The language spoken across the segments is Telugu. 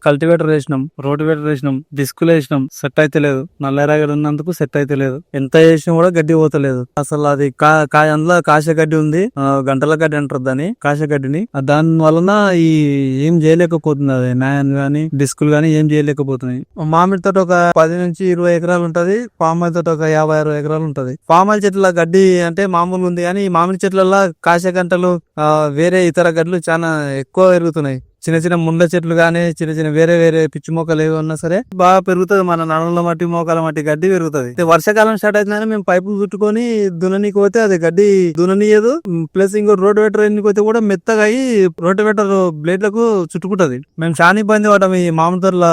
కల్టివేటర్ వేసినాం, రోటివేటర్ వేసినాం, డిస్కులు వేసినాం, సెట్ అయితే లేదు. నల్లరాగడి ఉన్నందుకు సెట్ అయితే లేదు. ఎంత చేసినా కూడా గడ్డి పోతలేదు. అసలు అది అందులో కాశ గడ్డి ఉంది, గంటల గడ్డి అంటారు దాన్ని, కాశ గడ్డిని. దాని వలన ఈ ఏం చేయలేకపోతుంది. అది నాయన్ గానీ డిస్కులు గానీ ఏం చేయలేకపోతున్నాయి. మామిడి తోట ఒక 10 నుంచి 20 ఎకరాలు ఉంటది. పామాయిల్ తోట ఒక 50-60 ఎకరాలు ఉంటది. పామాయిల్ చెట్ల గడ్డి అంటే మామూలు ఉంది, కానీ ఈ మామిడి చెట్లలో కాశ గంటలు వేరే ఇతర గడ్డలు చాలా ఎక్కువ పెరుగుతున్నాయి. చిన్న చిన్న ముండ్ల చెట్లు గానీ, చిన్న చిన్న వేరే వేరే పిచ్చి మొక్కలు ఏవి ఉన్నా సరే బాగా పెరుగుతుంది. మన నడుముల మట్టి, మోకాల మట్టి గడ్డి పెరుగుతుంది. వర్షాకాలం స్టార్ట్ అవుతుందని మేము పైపులు చుట్టుకొని దున్ననీకి పోతే అది గడ్డి దున్ననీయదు. ప్లస్ ఇంకో రోటివేటర్ ఎన్నికి పోతే కూడా మెత్తగా అయ్యి రోటివేటర్ బ్లేడ్లకు చుట్టుకుంటది. మేము చాలా ఇబ్బంది పడటం. ఈ మామిడి తోటల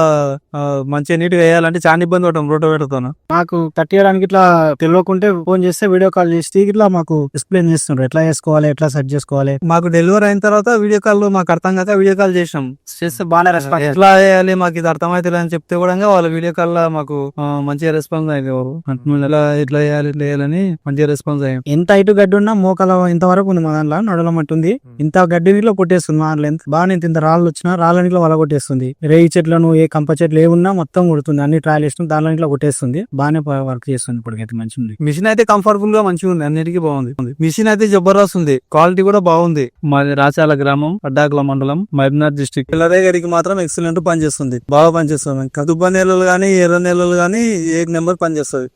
మంచిగా నీట్ గా వేయాలంటే చాలా ఇబ్బంది పడటం రోటివేటర్ తో. మాకు కట్టేయడానికి ఇట్లా తెలియకుంటే ఫోన్ చేస్తే వీడియో కాల్ చేసి ఇట్లా మాకు ఎక్స్ప్లెయిన్ చేస్తున్నారు, ఎట్లా చేసుకోవాలి, ఎట్లా సెట్ చేసుకోవాలి. మాకు డెలివరీ అయిన తర్వాత వీడియో కాల్ మాకు అర్థం కాక వీడియో కాల్ చేసినాం. చేస్తే బాగానే రెస్పాన్స్. ఎట్లా చేయాలి మాకు ఇది అర్థమైతే అని చెప్తే కూడా వాళ్ళ వీడియో కాల్ లో మాకు మంచిగా రెస్పాన్స్ అయింది. ఇట్లా చేయాలని మంచిగా రెస్పాన్స్ అయ్యాం. ఎంత ఇటు గడ్డి ఉన్నా మోకాల ఇంతవరకు ఉంది మా దాంట్లో, నడుల మట్టి ఉంది. ఇంత గడ్డి నీళ్ళు కొట్టేస్తుంది మా లెంత్. బాగా ఇంత రాళ్ళు వచ్చినా రాళ్ళ నీళ్ళు వల కొట్టేస్తుంది. రేగి చెట్లను ఏ కంప చెట్లు ఏమున్నా మొత్తం కొడుతుంది. అన్ని ట్రయల్ చేస్తుంది, దానిలో నీళ్ళు కొట్టేస్తుంది. బాగానే వర్క్ చేస్తుంది. ఇప్పటికైతే మంచిగా ఉంది. మిషన్ అయితే కంఫర్టబుల్ గా మంచిగా ఉంది, అన్నిటికీ బాగుంది. మిషన్ అయితే జబర్దస్త్ ఉంది, క్వాలిటీ కూడా బాగుంది. మాది రాచాల గ్రామం, అడ్డాకుల మండలం, మహబూబ్నగర్ డిస్ట్రిక్ట్. పిల్లరేగడికి మాత్రం ఎక్సలెంట్ పనిచేస్తుంది, బాగా పనిచేస్తుంది. కదుబ్బ నేలలు గానీ, ఎర్ర నేలలు గానీ 1 నెంబర్ పనిచేస్తుంది.